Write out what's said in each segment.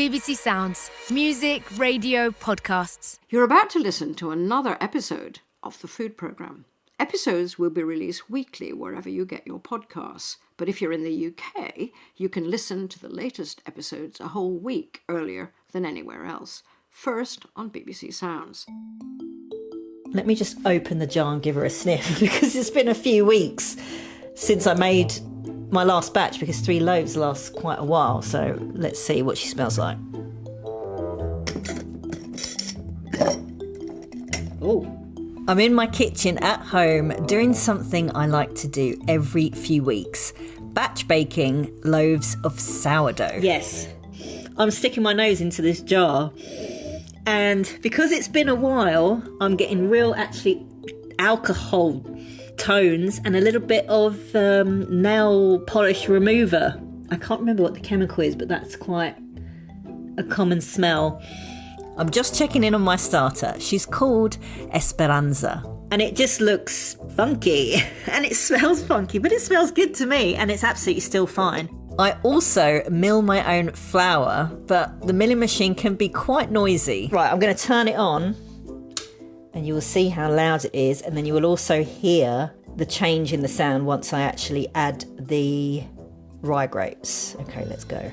BBC Sounds. Music, radio, podcasts. You're about to listen to another episode of the food programme. Episodes will be released weekly wherever you get your podcasts. But if you're in the UK, you can listen to the latest episodes a whole week earlier than anywhere else. First on BBC Sounds. Let me just open the jar and give her a sniff because it's been a few weeks since I made my last batch, because 3 loaves lasts quite a while. So let's see what she smells like. Oh. I'm in my kitchen at home doing something I like to do every few weeks. Batch baking loaves of sourdough. Yes. I'm sticking my nose into this jar. And because it's been a while, I'm getting real, actually, alcohol tones and a little bit of nail polish remover. I can't remember what the chemical is, but that's quite a common smell. I'm just checking in on my starter. She's called Esperanza. And it just looks funky. And it smells funky, but it smells good to me. And it's absolutely still fine. I also mill my own flour, but the milling machine can be quite noisy. Right, I'm going to turn it on and you will see how loud it is. And then you will also hear the change in the sound once I actually add the rye grapes. Okay, let's go.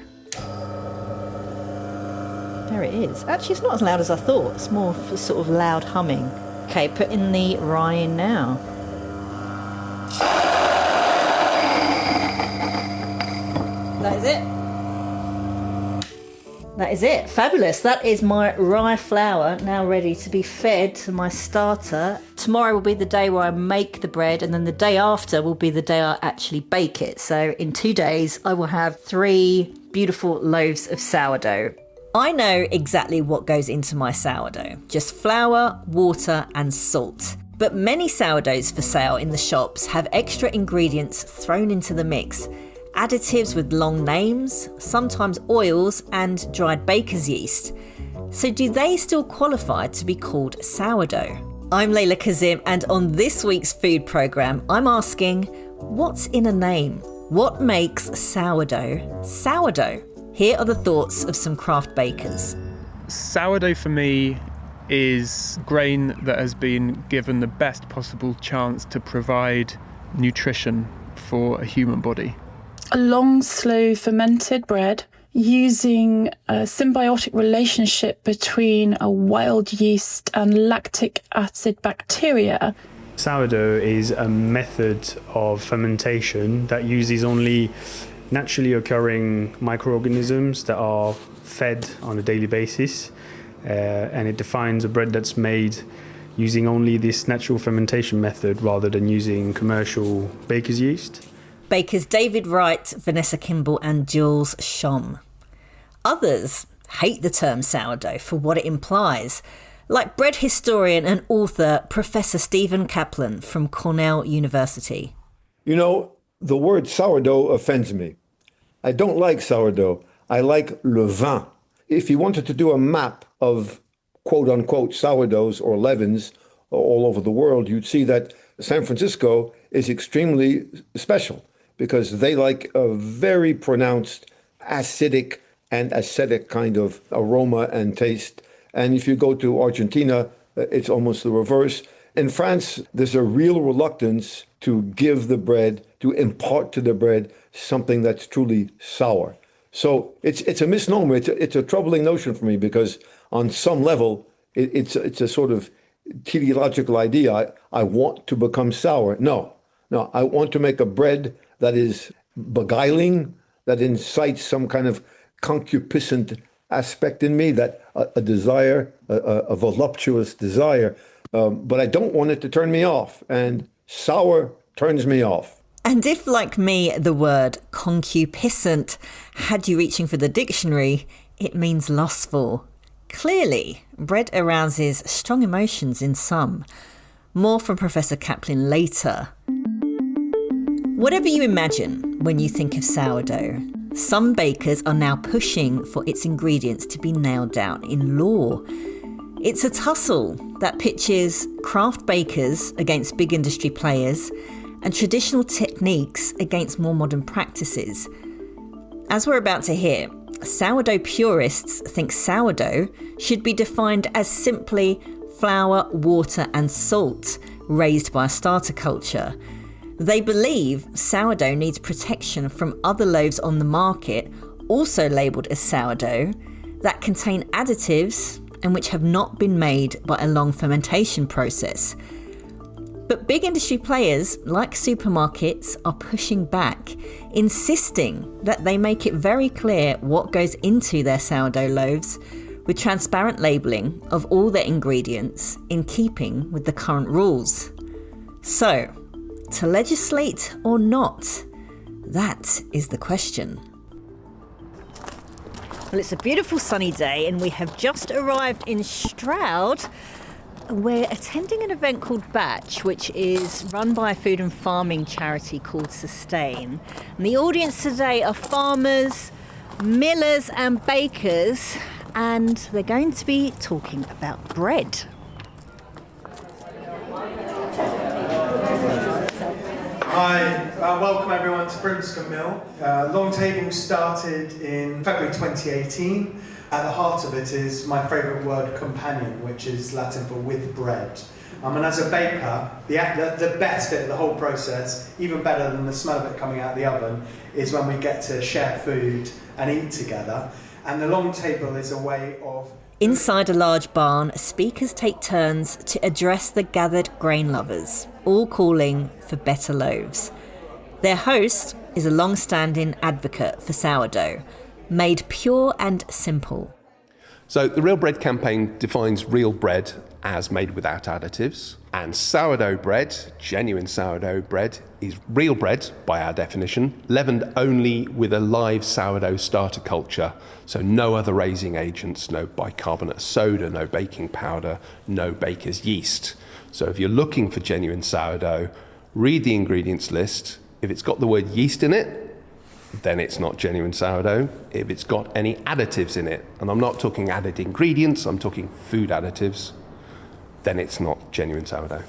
There it is. Actually, it's not as loud as I thought. It's more sort of loud humming. Okay, put in the rye in now. That is it. That is it. Fabulous. That is my rye flour now ready to be fed to my starter. Tomorrow will be the day where I make the bread, and then the day after will be the day I actually bake it. So in 2 days, I will have 3 beautiful loaves of sourdough. I know exactly what goes into my sourdough. Just flour, water and salt. But many sourdoughs for sale in the shops have extra ingredients thrown into the mix. Additives with long names, sometimes oils and dried baker's yeast. So do they still qualify to be called sourdough? I'm Leyla Kazim, and on this week's food programme, I'm asking, what's in a name? What makes sourdough sourdough? Here are the thoughts of some craft bakers. Sourdough for me is grain that has been given the best possible chance to provide nutrition for a human body. A long, slow fermented bread using a symbiotic relationship between a wild yeast and lactic acid bacteria. Sourdough is a method of fermentation that uses only naturally occurring microorganisms that are fed on a daily basis, and it defines a bread that's made using only this natural fermentation method rather than using commercial baker's yeast. Bakers David Wright, Vanessa Kimbell and Jules Chambe. Others hate the term sourdough for what it implies, like bread historian and author Professor Steven Kaplan from Cornell University. You know, the word sourdough offends me. I don't like sourdough. I like le vin. If you wanted to do a map of quote-unquote sourdoughs or leavens all over the world, you'd see that San Francisco is extremely special because they like a very pronounced acidic and acidic kind of aroma and taste. And if you go to Argentina, it's almost the reverse. In France, there's a real reluctance to give the bread, to impart to the bread something that's truly sour. So it's a misnomer. It's a troubling notion for me because on some level, it's a sort of teleological idea. I want to become sour. No, I want to make a bread that is beguiling, that incites some kind of concupiscent aspect in me, that a desire, a voluptuous desire, but I don't want it to turn me off, and sour turns me off. And if, like me, the word concupiscent had you reaching for the dictionary, it means lustful. Clearly, bread arouses strong emotions in some. More from Professor Kaplan later. Whatever you imagine when you think of sourdough, some bakers are now pushing for its ingredients to be nailed down in law. It's a tussle that pitches craft bakers against big industry players and traditional techniques against more modern practices. As we're about to hear, sourdough purists think sourdough should be defined as simply flour, water and salt raised by a starter culture. They believe sourdough needs protection from other loaves on the market, also labelled as sourdough, that contain additives and which have not been made by a long fermentation process. But big industry players like supermarkets are pushing back, insisting that they make it very clear what goes into their sourdough loaves, with transparent labelling of all their ingredients in keeping with the current rules. So, to legislate or not? That is the question. Well, it's a beautiful sunny day and we have just arrived in Stroud. We're attending an event called Batch, which is run by a food and farming charity called Sustain. And the audience today are farmers, millers and bakers, and they're going to be talking about bread. Hi, welcome everyone to Brimscombe Mill. Long Table started in February 2018. At the heart of it is my favourite word, companion, which is Latin for with bread. And as a baker, the best bit of the whole process, even better than the smell of it coming out of the oven, is when we get to share food and eat together. And the long table is a way of... Inside a large barn, speakers take turns to address the gathered grain lovers, all calling for better loaves. Their host is a long-standing advocate for sourdough, made pure and simple. So the Real Bread campaign defines real bread as made without additives, and sourdough bread, genuine sourdough bread, is real bread by our definition, leavened only with a live sourdough starter culture, so no other raising agents, no bicarbonate of soda, no baking powder, no baker's yeast. So if you're looking for genuine sourdough, read the ingredients list. If it's got the word yeast in it, then it's not genuine sourdough. If it's got any additives in it, and I'm not talking added ingredients, I'm talking food additives, then it's not genuine sourdough.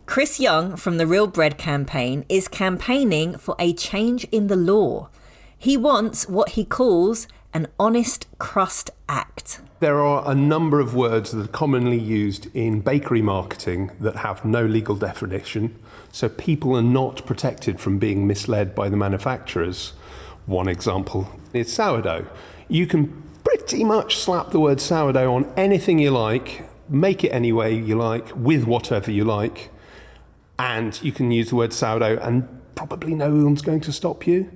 Chris Young from the Real Bread campaign is campaigning for a change in the law. He wants what he calls an honest crust act. There are a number of words that are commonly used in bakery marketing that have no legal definition, so people are not protected from being misled by the manufacturers. One example is sourdough. You can pretty much slap the word sourdough on anything you like, make it any way you like, with whatever you like, and you can use the word sourdough and probably no one's going to stop you.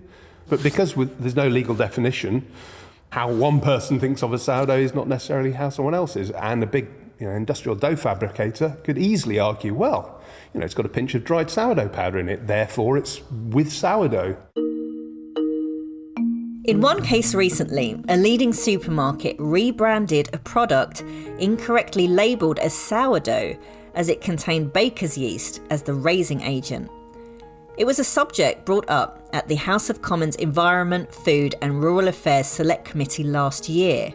But because there's no legal definition, how one person thinks of a sourdough is not necessarily how someone else is. And a big industrial dough fabricator could easily argue, well, it's got a pinch of dried sourdough powder in it, therefore it's with sourdough. In one case recently, a leading supermarket rebranded a product incorrectly labelled as sourdough as it contained baker's yeast as the raising agent. It was a subject brought up at the House of Commons Environment, Food and Rural Affairs Select Committee last year.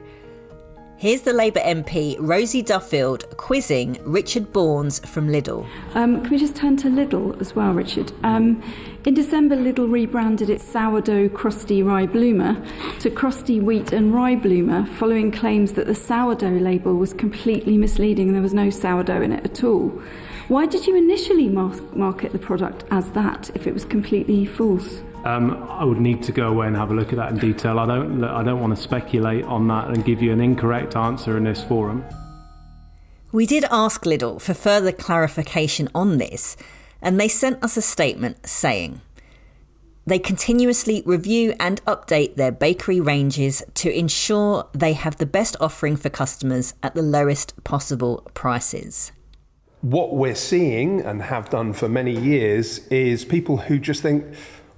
Here's the Labour MP Rosie Duffield quizzing Richard Bournes from Lidl. Can we just turn to Lidl as well, Richard? In December, Lidl rebranded its sourdough crusty rye bloomer to crusty wheat and rye bloomer, following claims that the sourdough label was completely misleading and there was no sourdough in it at all. Why did you initially market the product as that if it was completely false? I would need to go away and have a look at that in detail. I don't want to speculate on that and give you an incorrect answer in this forum. We did ask Lidl for further clarification on this, and they sent us a statement saying they continuously review and update their bakery ranges to ensure they have the best offering for customers at the lowest possible prices. What we're seeing, and have done for many years, is people who just think,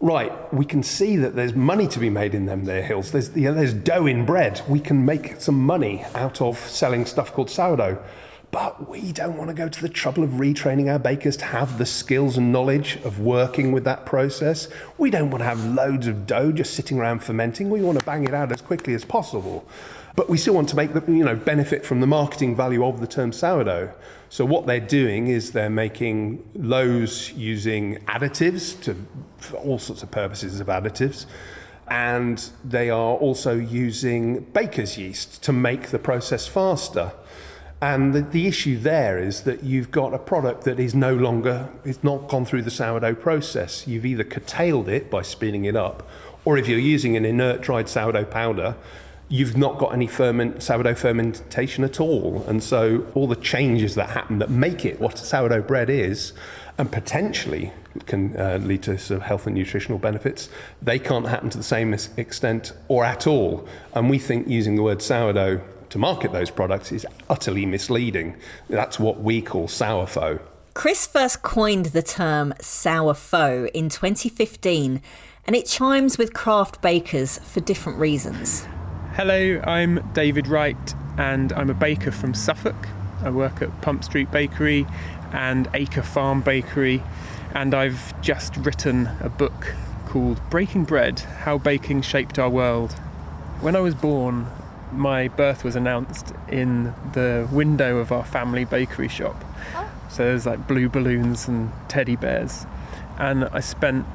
right, we can see that there's money to be made in their hills. There's dough in bread. We can make some money out of selling stuff called sourdough. But we don't want to go to the trouble of retraining our bakers to have the skills and knowledge of working with that process. We don't want to have loads of dough just sitting around fermenting. We want to bang it out as quickly as possible. But we still want to make the, benefit from the marketing value of the term sourdough. So what they're doing is they're making loaves using additives for all sorts of purposes of additives. And they are also using baker's yeast to make the process faster. And the issue there is that you've got a product that is it's not gone through the sourdough process. You've either curtailed it by speeding it up, or if you're using an inert dried sourdough powder, you've not got any sourdough fermentation at all. And so all the changes that happen that make it what sourdough bread is, and potentially can lead to sort of health and nutritional benefits, they can't happen to the same extent or at all. And we think using the word sourdough to market those products is utterly misleading. That's what we call sourfaux. Chris first coined the term sourfaux in 2015, and it chimes with craft bakers for different reasons. Hello, I'm David Wright, and I'm a baker from Suffolk. I work at Pump Street Bakery and Acre Farm Bakery, and I've just written a book called Breaking Bread: How Baking Shaped Our World. When I was born, my birth was announced in the window of our family bakery shop. So there's like blue balloons and teddy bears. And I spent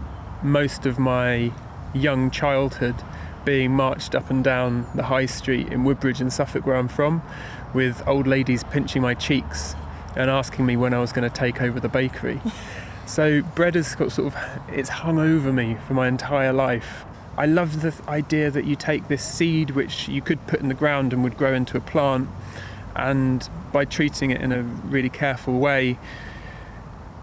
most of my young childhood being marched up and down the high street in Woodbridge in Suffolk, where I'm from, with old ladies pinching my cheeks and asking me when I was going to take over the bakery. So bread has got it's hung over me for my entire life. I love the idea that you take this seed, which you could put in the ground and would grow into a plant, and by treating it in a really careful way,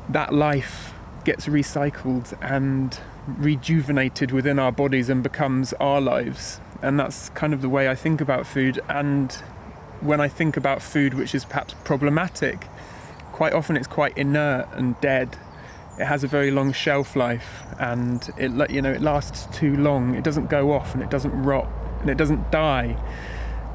that life gets recycled and rejuvenated within our bodies and becomes our lives. And that's kind of the way I think about food. And when I think about food which is perhaps problematic, quite often it's quite inert and dead. It has a very long shelf life, and it lasts too long. It doesn't go off, and it doesn't rot, and it doesn't die.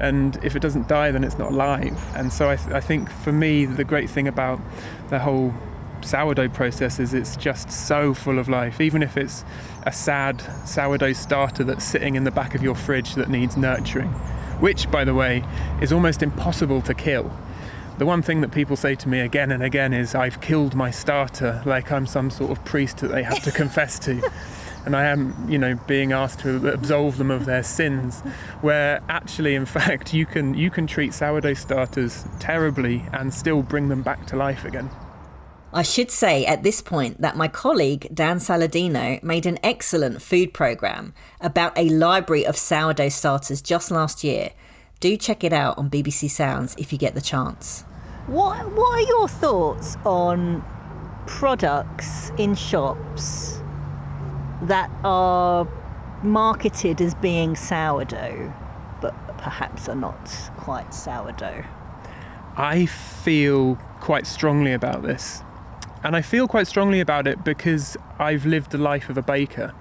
And if it doesn't die, then it's not alive. And so I think for me, the great thing about the whole sourdough process is it's just so full of life. Even if it's a sad sourdough starter that's sitting in the back of your fridge that needs nurturing, which, by the way, is almost impossible to kill. The one thing that people say to me again and again is, I've killed my starter, like I'm some sort of priest that they have to confess to. And I am, being asked to absolve them of their sins, where actually, in fact, you can treat sourdough starters terribly and still bring them back to life again. I should say at this point that my colleague Dan Saladino made an excellent food programme about a library of sourdough starters just last year. Do check it out on BBC Sounds if you get the chance. What are your thoughts on products in shops that are marketed as being sourdough, but perhaps are not quite sourdough? I feel quite strongly about this. And I feel quite strongly about it because I've lived the life of a baker.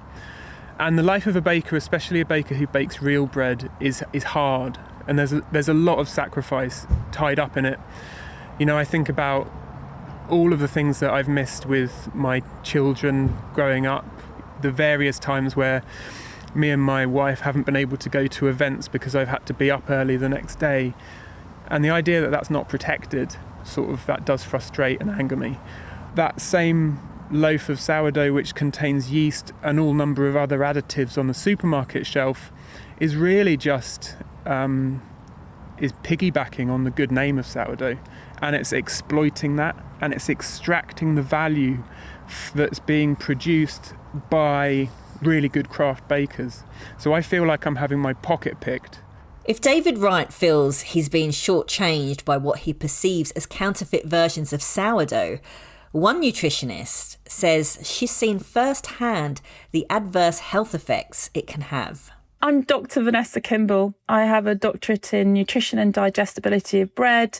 And the life of a baker, especially a baker who bakes real bread, is hard. And there's a lot of sacrifice tied up in it. I think about all of the things that I've missed with my children growing up, the various times where me and my wife haven't been able to go to events because I've had to be up early the next day. And the idea that that's not protected, that does frustrate and anger me. That same loaf of sourdough, which contains yeast and all number of other additives on the supermarket shelf, is really just is piggybacking on the good name of sourdough, and it's exploiting that, and it's extracting the value that's being produced by really good craft bakers. So I feel like I'm having my pocket picked. If David Wright feels he's been shortchanged by what he perceives as counterfeit versions of sourdough, one nutritionist says she's seen firsthand the adverse health effects it can have. I'm Dr Vanessa Kimbell. I have a doctorate in nutrition and digestibility of bread,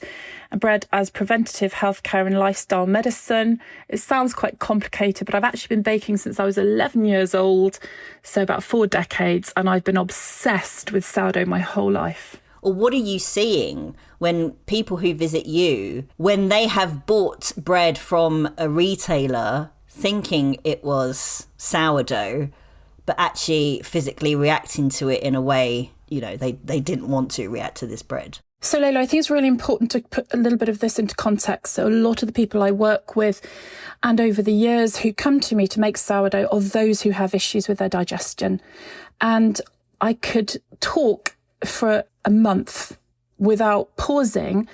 and bread as preventative healthcare and lifestyle medicine. It sounds quite complicated, but I've actually been baking since I was 11 years old, so about 4 decades, and I've been obsessed with sourdough my whole life. Or what are you seeing when people who visit you, when they have bought bread from a retailer thinking it was sourdough, but actually physically reacting to it in a way, they didn't want to react to this bread? So, Leyla, I think it's really important to put a little bit of this into context. So a lot of the people I work with and over the years who come to me to make sourdough are those who have issues with their digestion. And I could talk for a month without pausing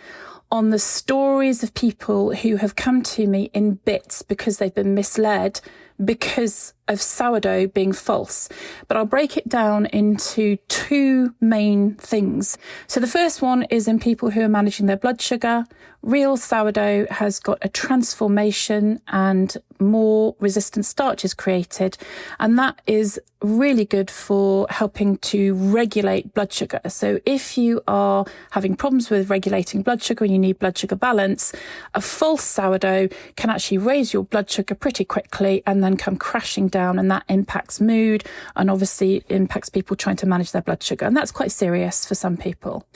on the stories of people who have come to me in bits because they've been misled because of sourdough being false. But I'll break it down into two main things. So the first one is in people who are managing their blood sugar. Real sourdough has got a transformation and more resistant starches created. And that is really good for helping to regulate blood sugar. So if you are having problems with regulating blood sugar and you need blood sugar balance, a false sourdough can actually raise your blood sugar pretty quickly and then come crashing down, and that impacts mood and obviously impacts people trying to manage their blood sugar. And that's quite serious for some people.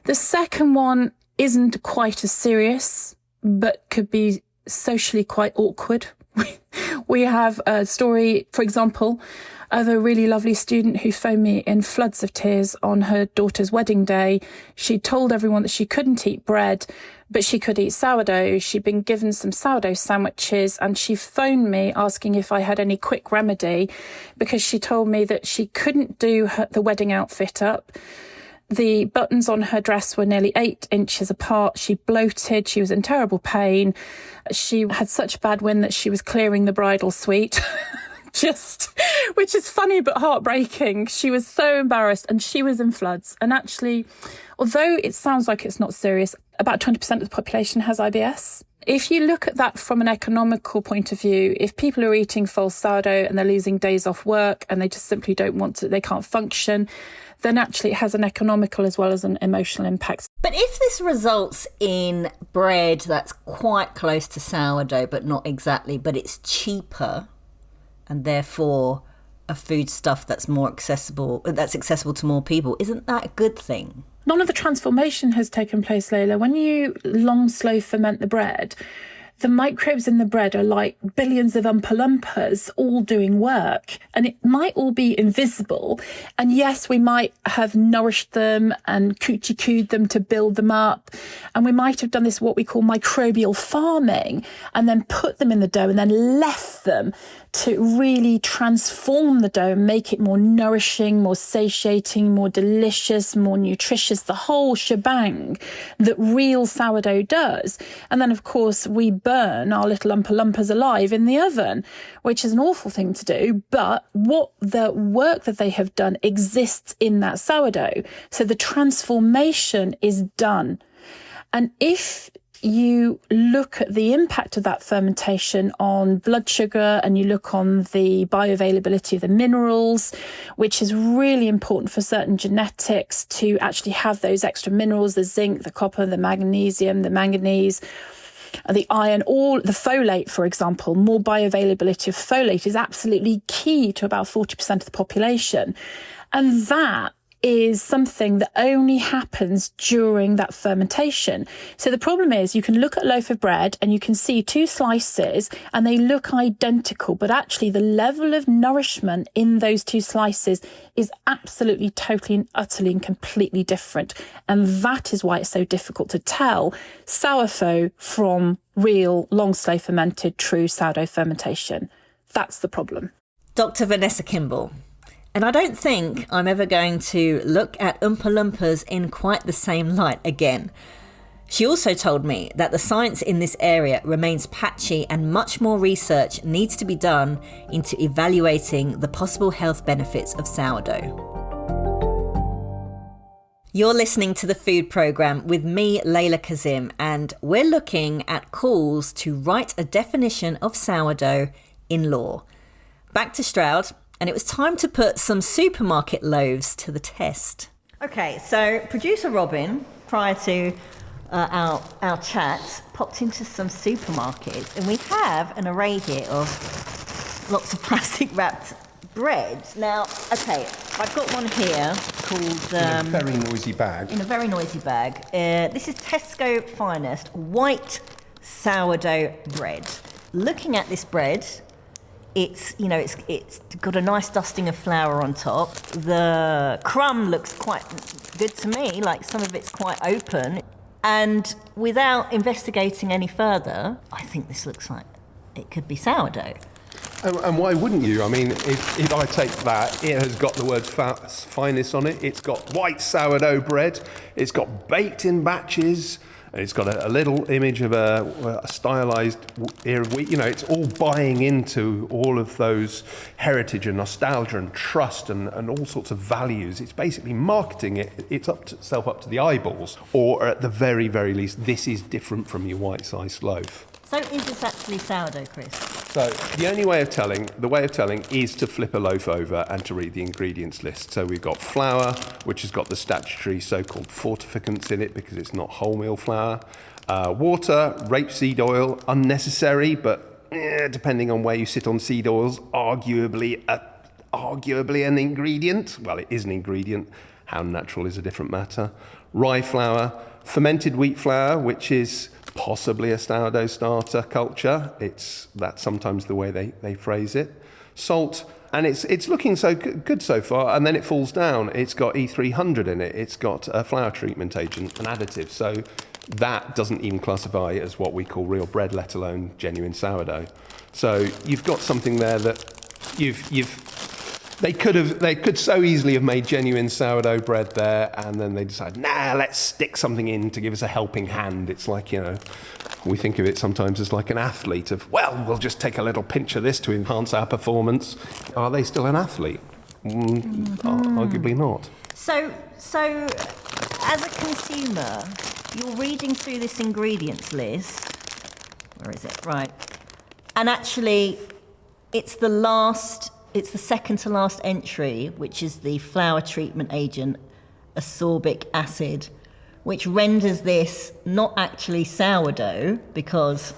The second one isn't quite as serious, but could be socially quite awkward. We have a story, for example, of a really lovely student who phoned me in floods of tears on her daughter's wedding day. She told everyone that she couldn't eat bread, but she could eat sourdough. She'd been given some sourdough sandwiches, and she phoned me asking if I had any quick remedy because she told me that she couldn't do the wedding outfit up. The buttons on her dress were nearly 8 inches apart. She bloated. She was in terrible pain. She had such bad wind that she was clearing the bridal suite. Which is funny but heartbreaking. She was so embarrassed and she was in floods. And actually, although it sounds like it's not serious, about 20% of the population has IBS. If you look at that from an economical point of view, if people are eating false sourdough and they're losing days off work and they just simply don't want to, they can't function, then actually it has an economical as well as an emotional impact. But if this results in bread that's quite close to sourdough, but not exactly, but it's cheaper, and therefore a foodstuff that's accessible to more people, isn't that a good thing? None of the transformation has taken place, Leyla. When you long, slow ferment the bread, the microbes in the bread are like billions of Oompa Loompas all doing work, and it might all be invisible. And yes, we might have nourished them and coochie-cooed them to build them up. And we might have done this, what we call microbial farming, and then put them in the dough and then left them to really transform the dough and make it more nourishing, more satiating, more delicious, more nutritious, the whole shebang that real sourdough does. And then, of course, we burn our little Oompa Loompas alive in the oven, which is an awful thing to do. But what the work that they have done exists in that sourdough. So the transformation is done. And if you look at the impact of that fermentation on blood sugar and you look on the bioavailability of the minerals, which is really important for certain genetics to actually have those extra minerals, the zinc, the copper, the magnesium, the manganese, the iron, all the folate, for example, more bioavailability of folate is absolutely key to about 40% of the population. And that is something that only happens during that fermentation. So the problem is you can look at a loaf of bread and you can see 2 slices and they look identical, but actually the level of nourishment in those 2 slices is absolutely, totally and utterly and completely different. And that is why it's so difficult to tell sourfaux from real long slow fermented true sourdough fermentation. That's the problem. Dr. Vanessa Kimbell. And I don't think I'm ever going to look at Oompa Loompas in quite the same light again. She also told me that the science in this area remains patchy and much more research needs to be done into evaluating the possible health benefits of sourdough. You're listening to the Food Programme with me, Leyla Kazim, and we're looking at calls to write a definition of sourdough in law. Back to Stroud. And it was time to put some supermarket loaves to the test. Okay, so producer Robin, prior to our chat, popped into some supermarkets, and we have an array here of lots of plastic wrapped bread. Now, okay, I've got one here called... in a very noisy bag. In a very noisy bag. This is Tesco Finest white sourdough bread. Looking at this bread, It's got a nice dusting of flour on top. The crumb looks quite good to me, like some of it's quite open. And without investigating any further, I think this looks like it could be sourdough. And why wouldn't you? I mean, if I take that, it has got the word finest on it. It's got white sourdough bread. It's got baked in batches. And it's got a little image of a stylized ear of wheat. It's all buying into all of those heritage and nostalgia and trust and all sorts of values. It's basically marketing itself up to the eyeballs. Or at the very, very least, this is different from your white sliced loaf. So is this actually sourdough, Chris? So the way of telling is to flip a loaf over and to read the ingredients list. So we've got flour, which has got the statutory so-called fortificants in it because it's not wholemeal flour. Water, rapeseed oil, unnecessary, but depending on where you sit on seed oils, arguably an ingredient. Well, it is an ingredient. How natural is a different matter. Rye flour, fermented wheat flour, which is possibly a sourdough starter culture. That's sometimes the way they phrase it. Salt, and it's looking so good so far, and then it falls down. It's got E300 in it. It's got a flour treatment agent, an additive. So that doesn't even classify as what we call real bread, let alone genuine sourdough. So you've got something there that They could so easily have made genuine sourdough bread there, and then they decided, let's stick something in to give us a helping hand. It's like, we think of it sometimes as like an athlete we'll just take a little pinch of this to enhance our performance. Are they still an athlete? Arguably not. So as a consumer, you're reading through this ingredients list. Where is it? Right. And actually, it's the second to last entry, which is the flour treatment agent, ascorbic acid, which renders this not actually sourdough because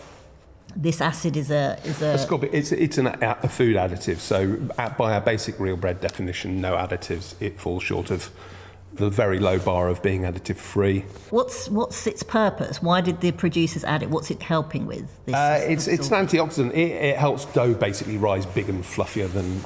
this acid is a ascorbic. It's a food additive. So by our basic real bread definition, no additives. It falls short of the very low bar of being additive free. What's its purpose? Why did the producers add it? What's it helping with? It's an antioxidant. It helps dough basically rise big and fluffier than...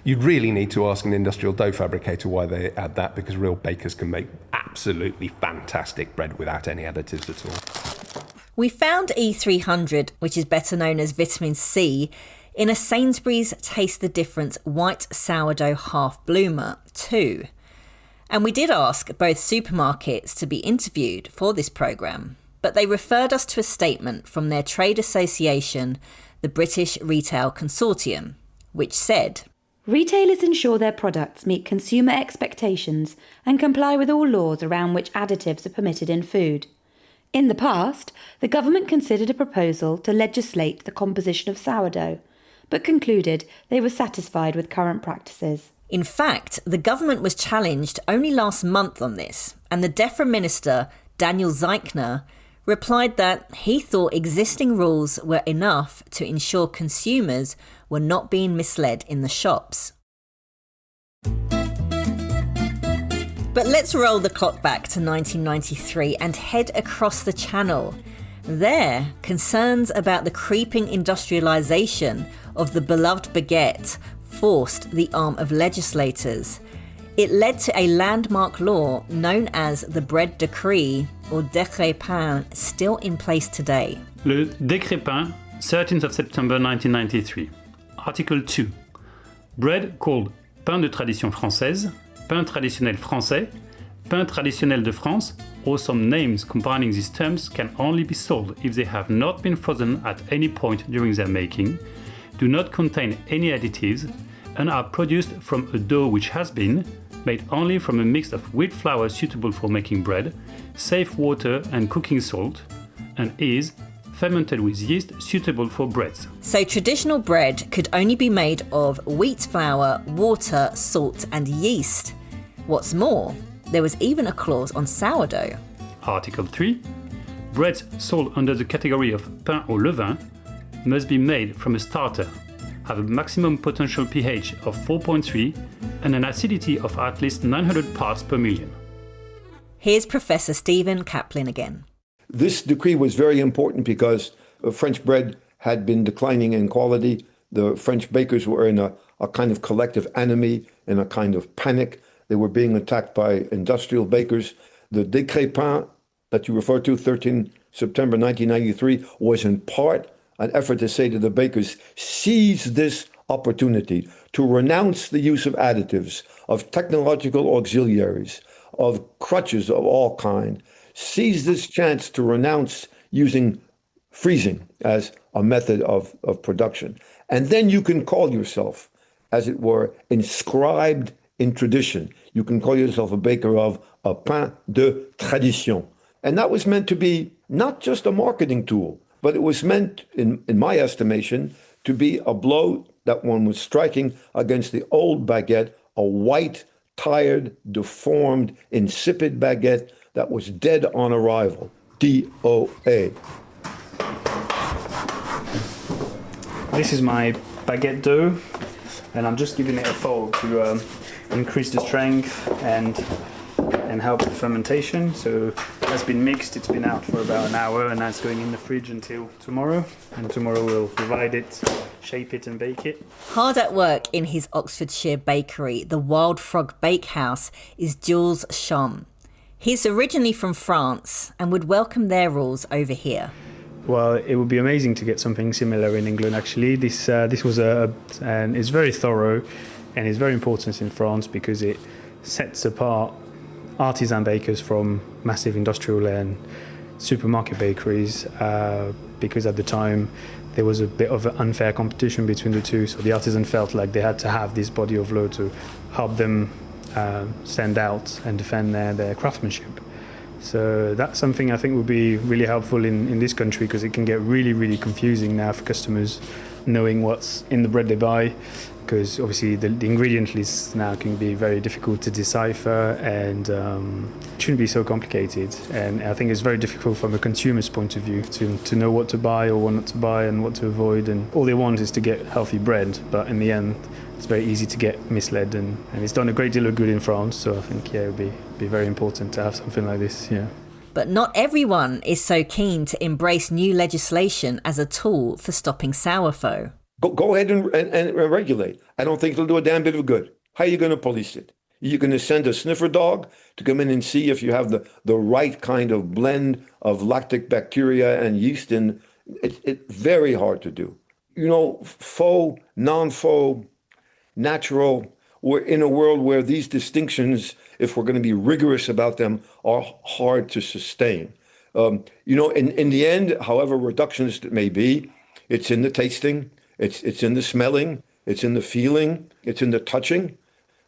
You'd really need to ask an industrial dough fabricator why they add that, because real bakers can make absolutely fantastic bread without any additives at all. We found E300, which is better known as vitamin C, in a Sainsbury's Taste the Difference white sourdough half bloomer too. And we did ask both supermarkets to be interviewed for this programme, but they referred us to a statement from their trade association, the British Retail Consortium, which said, "Retailers ensure their products meet consumer expectations and comply with all laws around which additives are permitted in food. In the past, the government considered a proposal to legislate the composition of sourdough, but concluded they were satisfied with current practices." In fact, the government was challenged only last month on this, and the DEFRA Minister, Daniel Zeichner, replied that he thought existing rules were enough to ensure consumers were not being misled in the shops. But let's roll the clock back to 1993 and head across the Channel. There, concerns about the creeping industrialisation of the beloved baguette forced the arm of legislators. It led to a landmark law known as the Bread Decree, or Décret Pain, still in place today. Le Décret Pain, 13th of September 1993. Article 2. Bread called pain de tradition française, pain traditionnel français, pain traditionnel de France, or some names combining these terms can only be sold if they have not been frozen at any point during their making, do not contain any additives, and are produced from a dough which has been made only from a mix of wheat flour suitable for making bread, safe water and cooking salt, and is fermented with yeast suitable for breads. So traditional bread could only be made of wheat flour, water, salt and yeast. What's more, there was even a clause on sourdough. Article 3. Breads sold under the category of pain au levain must be made from a starter, have a maximum potential pH of 4.3 and an acidity of at least 900 parts per million. Here's Professor Steven Kaplan again. This decree was very important because French bread had been declining in quality The French bakers were in a kind of collective enemy, in a kind of panic. They were being attacked by industrial bakers. The Décret Pain that you refer to, 13 September 1993, was in part an effort to say to the bakers, seize this opportunity to renounce the use of additives, of technological auxiliaries, of crutches of all kind. Seize this chance to renounce using freezing as a method of production. And then you can call yourself, as it were, inscribed in tradition. You can call yourself a baker of a pain de tradition. And that was meant to be not just a marketing tool, but it was meant, in my estimation, to be a blow that one was striking against the old baguette, a white, tired, deformed, insipid baguette that was dead on arrival. DOA. This is my baguette dough, and I'm just giving it a fold to increase the strength and help the fermentation. So that's been mixed, it's been out for about an hour, and that's going in the fridge until tomorrow. And tomorrow we'll divide it, shape it and bake it. Hard at work in his Oxfordshire bakery, the Wild Frog Bakehouse, is Jules Chambe. He's originally from France and would welcome their rules over here. Well, it would be amazing to get something similar in England, actually. This was and it's very thorough, and it's very important in France because it sets apart artisan bakers from massive industrial and supermarket bakeries, because at the time there was a bit of an unfair competition between the two. So the artisan felt like they had to have this body of law to help them stand out and defend their craftsmanship. So that's something I think would be really helpful in this country, because it can get really, really confusing now for customers knowing what's in the bread they buy, because obviously the ingredient lists now can be very difficult to decipher, and it shouldn't be so complicated. And I think it's very difficult from a consumer's point of view to know what to buy or what not to buy and what to avoid. And all they want is to get healthy bread, but in the end, it's very easy to get misled, and it's done a great deal of good in France. So I think, it would be very important to have something like this, yeah. But not everyone is so keen to embrace new legislation as a tool for stopping sourfaux. Go ahead and regulate. I don't think it'll do a damn bit of good. How are you going to police it? You're going to send a sniffer dog to come in and see if you have the right kind of blend of lactic bacteria and yeast in. It's very hard to do. Faux, non-faux, natural. We're in a world where these distinctions, if we're going to be rigorous about them, are hard to sustain. In the end, however reductionist it may be, it's in the tasting, it's in the smelling, it's in the feeling, it's in the touching.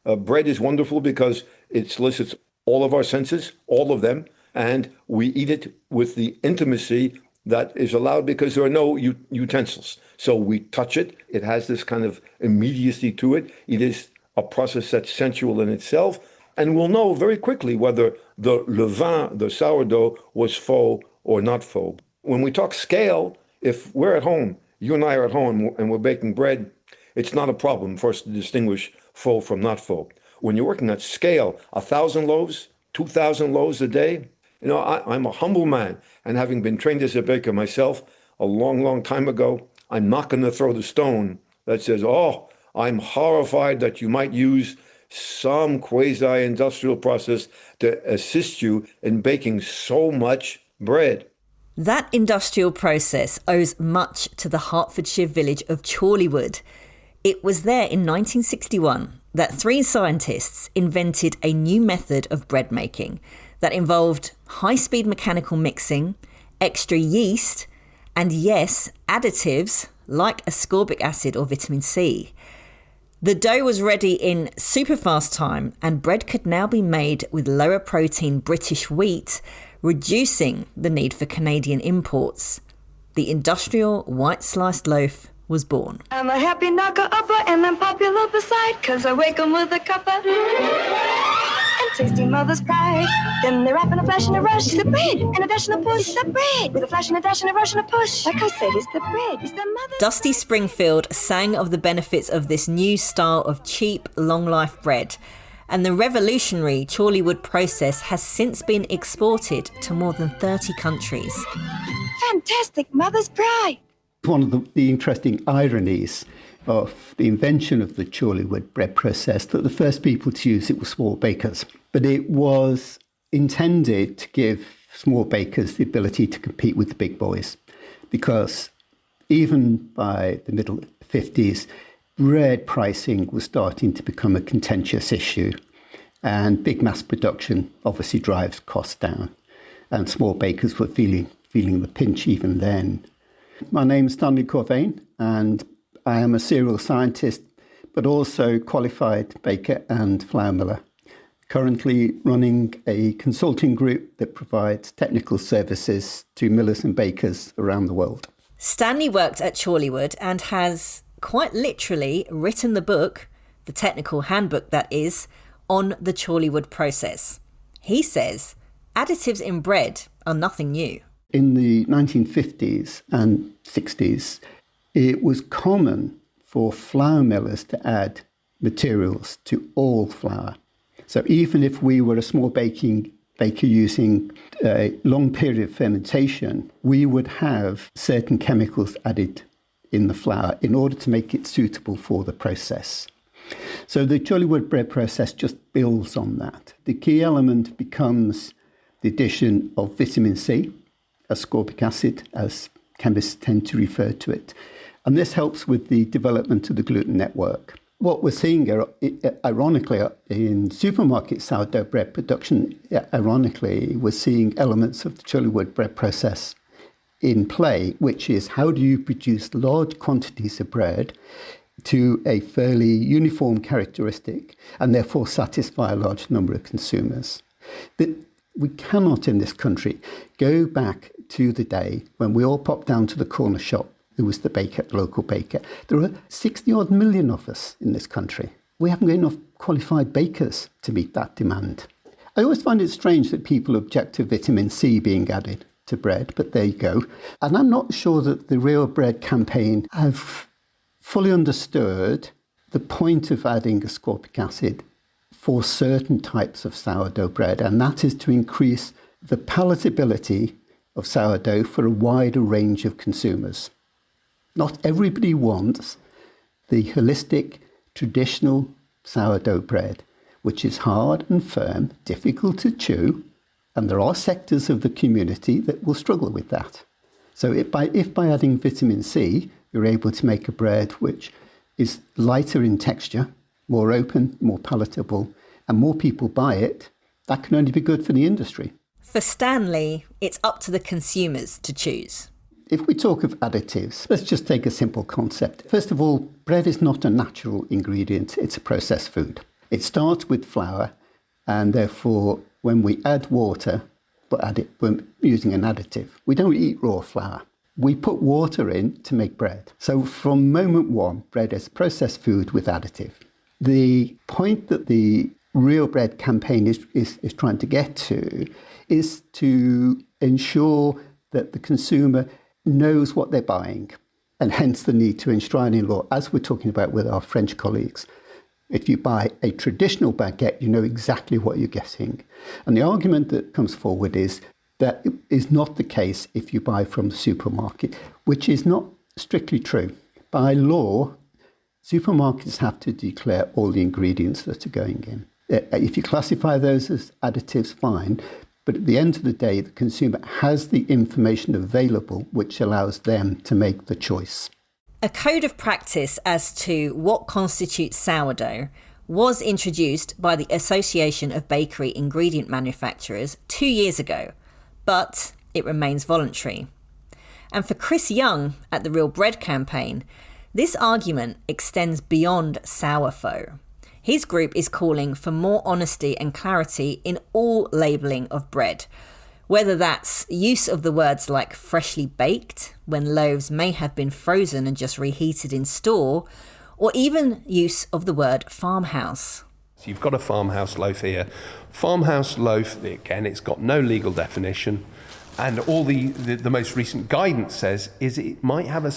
Bread is wonderful because it solicits all of our senses, all of them, and we eat it with the intimacy that is allowed because there are no utensils. So we touch it. It has this kind of immediacy to it. It is a process that's sensual in itself, and we'll know very quickly whether the levain, the sourdough, was faux or not faux. When we talk scale, if we're at home, you and I are at home and we're baking bread, it's not a problem for us to distinguish faux from not faux. When you're working at scale, 1,000 loaves, 2,000 loaves a day, I'm a humble man, and having been trained as a baker myself a long, long time ago, I'm not going to throw the stone that says, I'm horrified that you might use some quasi-industrial process to assist you in baking so much bread. That industrial process owes much to the Hertfordshire village of Chorleywood. It was there in 1961 that 3 scientists invented a new method of bread making that involved high-speed mechanical mixing, extra yeast, and yes, additives like ascorbic acid or vitamin C. The dough was ready in super fast time, and bread could now be made with lower protein British wheat, reducing the need for Canadian imports. The industrial white sliced loaf was born. I'm a happy knocker-upper and I'm popular beside, 'cause I wake 'em with a cuppa and tasty mother's pride. Then they wrap in a flash and a rush, the bread, and a dash and a push, the bread, with a flash and a dash and a rush and a push. Like I said, it's the bread, it's the mother. Dusty Springfield sang of the benefits of this new style of cheap, long-life bread, and the revolutionary Chorleywood process has since been exported to more than 30 countries. Fantastic mother's pride. One of the interesting ironies of the invention of the Chorleywood bread process that the first people to use it were small bakers. But it was intended to give small bakers the ability to compete with the big boys, because even by the middle 50s, bread pricing was starting to become a contentious issue, and big mass production obviously drives costs down, and small bakers were feeling the pinch even then. My name is Stanley Cauvain, and I am a serial scientist, but also qualified baker and flour miller. Currently running a consulting group that provides technical services to millers and bakers around the world. Stanley worked at Chorleywood and has quite literally written the book, the technical handbook that is, on the Chorleywood process. He says additives in bread are nothing new. In the 1950s and 60s, it was common for flour millers to add materials to all flour. So even if we were a small baker using a long period of fermentation, we would have certain chemicals added in the flour in order to make it suitable for the process. So the Chorleywood bread process just builds on that. The key element becomes the addition of vitamin C, ascorbic acid, as chemists tend to refer to it. And this helps with the development of the gluten network. What we're seeing, ironically, in supermarket sourdough bread production, ironically, we're seeing elements of the Chorleywood bread process in play, which is how do you produce large quantities of bread to a fairly uniform characteristic and therefore satisfy a large number of consumers. We cannot in this country go back to the day when we all popped down to the corner shop, who was the baker, the local baker. There are 60 odd million of us in this country. We haven't got enough qualified bakers to meet that demand. I always find it strange that people object to vitamin C being added to bread, but there you go. And I'm not sure that the Real Bread campaign have fully understood the point of adding ascorbic acid for certain types of sourdough bread, and that is to increase the palatability of sourdough for a wider range of consumers. Not everybody wants the holistic, traditional sourdough bread, which is hard and firm, difficult to chew, and there are sectors of the community that will struggle with that. So if by adding vitamin C, you're able to make a bread which is lighter in texture, more open, more palatable, and more people buy it, that can only be good for the industry. For Stanley, it's up to the consumers to choose. If we talk of additives, let's just take a simple concept. First of all, bread is not a natural ingredient, it's a processed food. It starts with flour, and therefore, when we add water, we're using an additive. We don't eat raw flour. We put water in to make bread. So from moment one, bread is processed food with additive. The point that the Real Bread campaign is trying to get to is to ensure that the consumer knows what they're buying, and hence the need to enshrine in law, as we're talking about with our French colleagues. If you buy a traditional baguette, you know exactly what you're getting. And the argument that comes forward is that is not the case if you buy from the supermarket, which is not strictly true. By law, supermarkets have to declare all the ingredients that are going in. If you classify those as additives, fine. But at the end of the day, the consumer has the information available which allows them to make the choice. A code of practice as to what constitutes sourdough was introduced by the Association of Bakery Ingredient Manufacturers 2 years ago, but it remains voluntary. And for Chris Young at the Real Bread campaign, this argument extends beyond sourfaux. His group is calling for more honesty and clarity in all labelling of bread, whether that's use of the words like freshly baked, when loaves may have been frozen and just reheated in store, or even use of the word farmhouse. So you've got a farmhouse loaf here. Farmhouse loaf, again, it's got no legal definition, and all the most recent guidance says is it might have a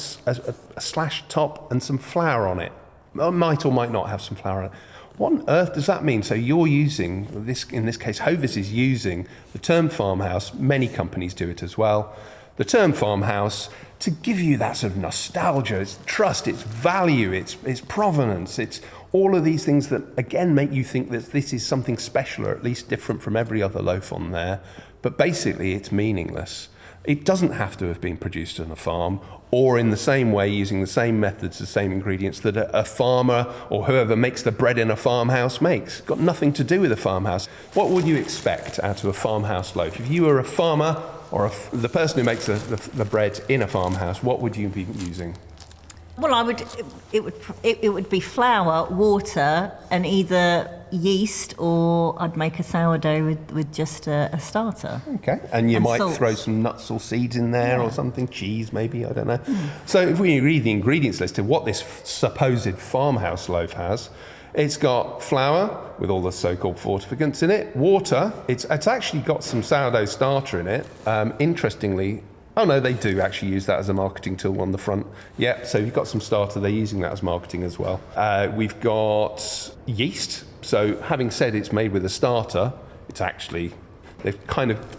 slashed top and some flour on it. It might or might not have some flour on it. What on earth does that mean? So you're using, in this case, Hovis is using the term farmhouse. Many companies do it as well. The term farmhouse, to give you that sort of nostalgia, it's trust, it's value, it's provenance, it's all of these things that, again, make you think that this is something special or at least different from every other loaf on there. But basically, it's meaningless. It doesn't have to have been produced on a farm or in the same way using the same methods, the same ingredients that a farmer or whoever makes the bread in a farmhouse makes. Got nothing to do with a farmhouse. What would you expect out of a farmhouse loaf? If you were a farmer or the person who makes the bread in a farmhouse, what would you be using? Well, it would be flour, water, and either yeast, or I'd make a sourdough with just a starter. Okay, and you might salt. throw some nuts or seeds in there or something, cheese maybe, I don't know. So if we read the ingredients list of what this supposed farmhouse loaf has, it's got flour with all the so-called fortificants in it, water, it's actually got some sourdough starter in it, interestingly. Oh no, they do actually use that as a marketing tool on the front. Yeah, so you've got some starter, they're using that as marketing as well. We've got yeast. So having said it's made with a starter, it's actually,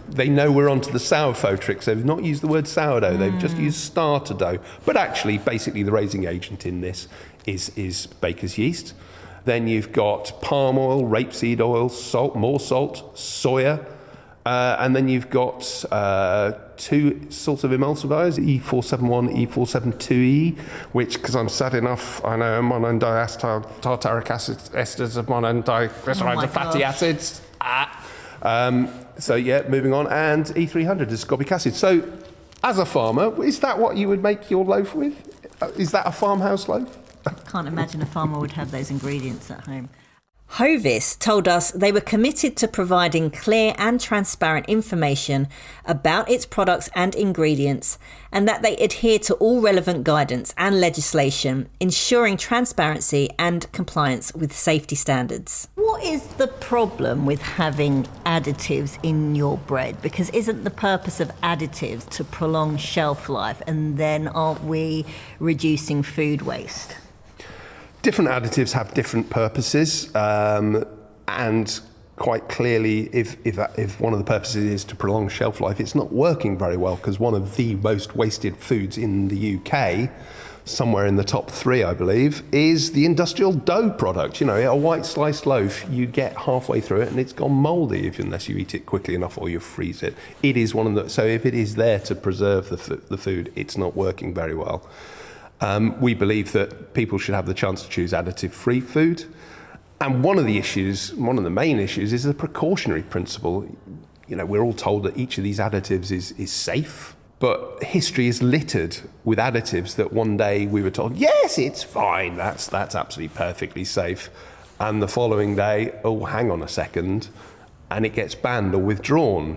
they know we're onto the Sourfaux tricks. They've not used the word sourdough, they've just used starter dough. But actually, basically the raising agent in this is baker's yeast. Then you've got palm oil, rapeseed oil, salt, more salt, soya, and then you've got 2 sorts of emulsifiers, E471, E472E, which, because I'm sad enough, I know monodiacetyl tartaric acid esters of monoglycerides of fatty acids. So yeah, moving on, and E300 is ascorbic acid. So, as a farmer, is that what you would make your loaf with? Is that a farmhouse loaf? Can't imagine a farmer would have those ingredients at home. Hovis told us they were committed to providing clear and transparent information about its products and ingredients, and that they adhere to all relevant guidance and legislation, ensuring transparency and compliance with safety standards. What is the problem with having additives in your bread? Because isn't the purpose of additives to prolong shelf life, and then aren't we reducing food waste? Different additives have different purposes, and quite clearly, if one of the purposes is to prolong shelf life, it's not working very well, because one of the most wasted foods in the UK, somewhere in the top 3, I believe, is the industrial dough product. You know, a white sliced loaf, you get halfway through it and it's gone mouldy unless you eat it quickly enough or you freeze it. It is one of the, so if it is there to preserve the food, it's not working very well. We believe that people should have the chance to choose additive-free food. And one of the main issues is the precautionary principle. You know, we're all told that each of these additives is safe, but history is littered with additives that one day we were told, yes, it's fine, that's absolutely perfectly safe. And the following day, oh, hang on a second, and it gets banned or withdrawn.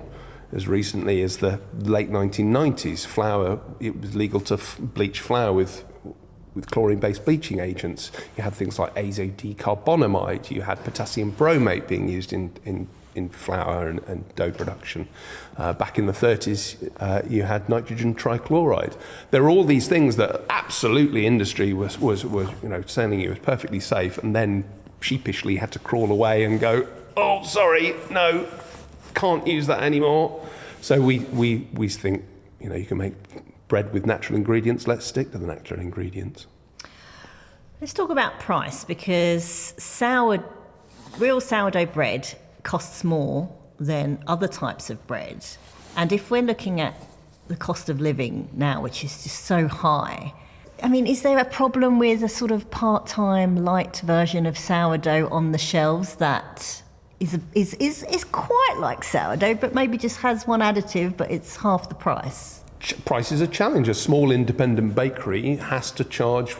As recently as the late 1990s, flour, it was legal to bleach flour with chlorine-based bleaching agents. You had things like azodicarbonamide, you had potassium bromate being used in flour and dough production. Back in the 30s, you had nitrogen trichloride. There are all these things that absolutely industry was telling you was perfectly safe, and then sheepishly had to crawl away and go, oh, sorry, no, can't use that anymore. So we think, you can make bread with natural ingredients, let's stick to the natural ingredients. Let's talk about price, because real sourdough bread costs more than other types of bread. And if we're looking at the cost of living now, which is just so high, I mean, is there a problem with a sort of part-time light version of sourdough on the shelves that is quite like sourdough, but maybe just has one additive, but it's half the price? Price is a challenge. A small independent bakery has to charge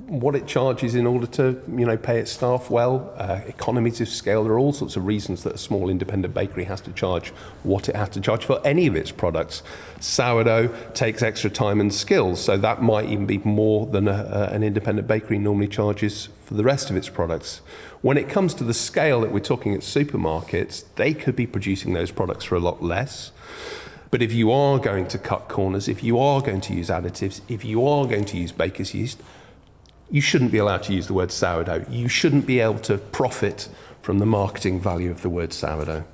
what it charges in order to, pay its staff well. Economies of scale. There are all sorts of reasons that a small independent bakery has to charge what it has to charge for any of its products. Sourdough takes extra time and skills, so that might even be more than an independent bakery normally charges for the rest of its products. When it comes to the scale that we're talking at supermarkets, they could be producing those products for a lot less. But if you are going to cut corners, if you are going to use additives, if you are going to use baker's yeast, you shouldn't be allowed to use the word sourdough. You shouldn't be able to profit from the marketing value of the word sourdough.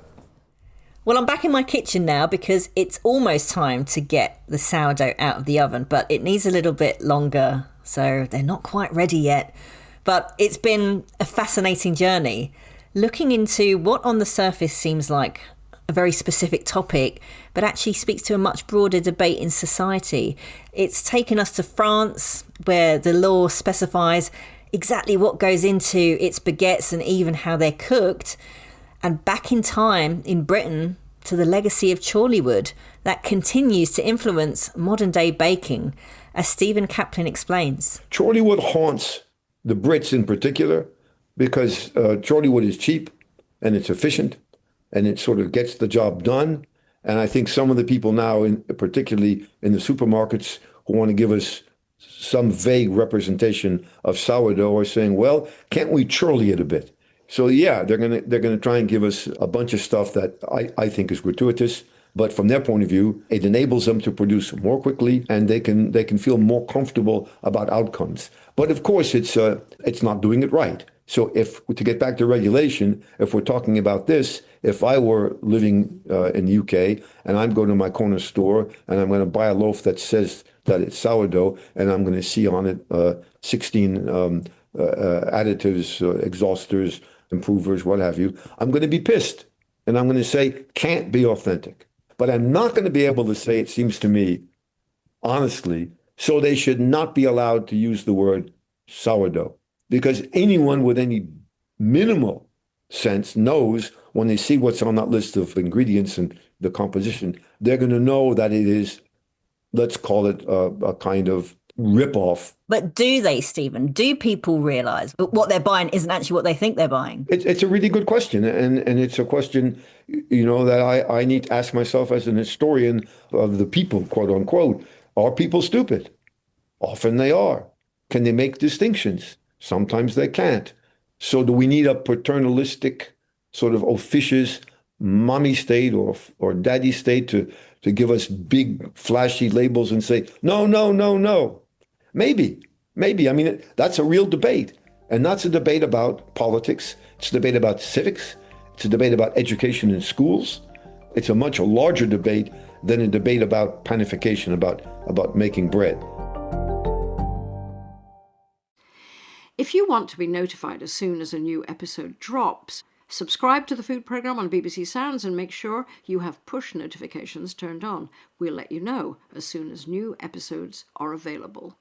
Well, I'm back in my kitchen now because it's almost time to get the sourdough out of the oven, but it needs a little bit longer, so they're not quite ready yet. But it's been a fascinating journey, looking into what on the surface seems like a very specific topic, but actually speaks to a much broader debate in society. It's taken us to France, where the law specifies exactly what goes into its baguettes and even how they're cooked, and back in time in Britain to the legacy of Chorleywood that continues to influence modern day baking, as Steven Kaplan explains. Chorleywood haunts the Brits in particular because Chorleywood is cheap and it's efficient and it sort of gets the job done. And I think some of the people now, particularly in the supermarkets, who want to give us some vague representation of sourdough are saying, well, can't we chorley it a bit? So yeah, they're gonna try and give us a bunch of stuff that I think is gratuitous, but from their point of view, it enables them to produce more quickly, and they can feel more comfortable about outcomes. But of course, it's not doing it right. So to get back to regulation, if we're talking about this, if I were living in the UK and I'm going to my corner store and I'm going to buy a loaf that says that it's sourdough, and I'm going to see on it 16 additives, exhausters, improvers, what have you, I'm going to be pissed. And I'm going to say, can't be authentic. But I'm not going to be able to say, it seems to me, honestly, so they should not be allowed to use the word sourdough. Because anyone with any minimal sense knows when they see what's on that list of ingredients and the composition, they're going to know that it is, let's call it a kind of rip-off. But do they, Stephen? Do people realise that what they're buying isn't actually what they think they're buying? It's a really good question. And it's a question, that I need to ask myself as an historian of the people, quote unquote. Are people stupid? Often they are. Can they make distinctions? Sometimes they can't. So do we need a paternalistic sort of officious mommy state or daddy state to give us big flashy labels and say, no, no, no, no? Maybe. I mean, that's a real debate. And that's a debate about politics. It's a debate about civics. It's a debate about education in schools. It's a much larger debate than a debate about panification, about making bread. If you want to be notified as soon as a new episode drops, subscribe to the food programme on BBC Sounds and make sure you have push notifications turned on. We'll let you know as soon as new episodes are available.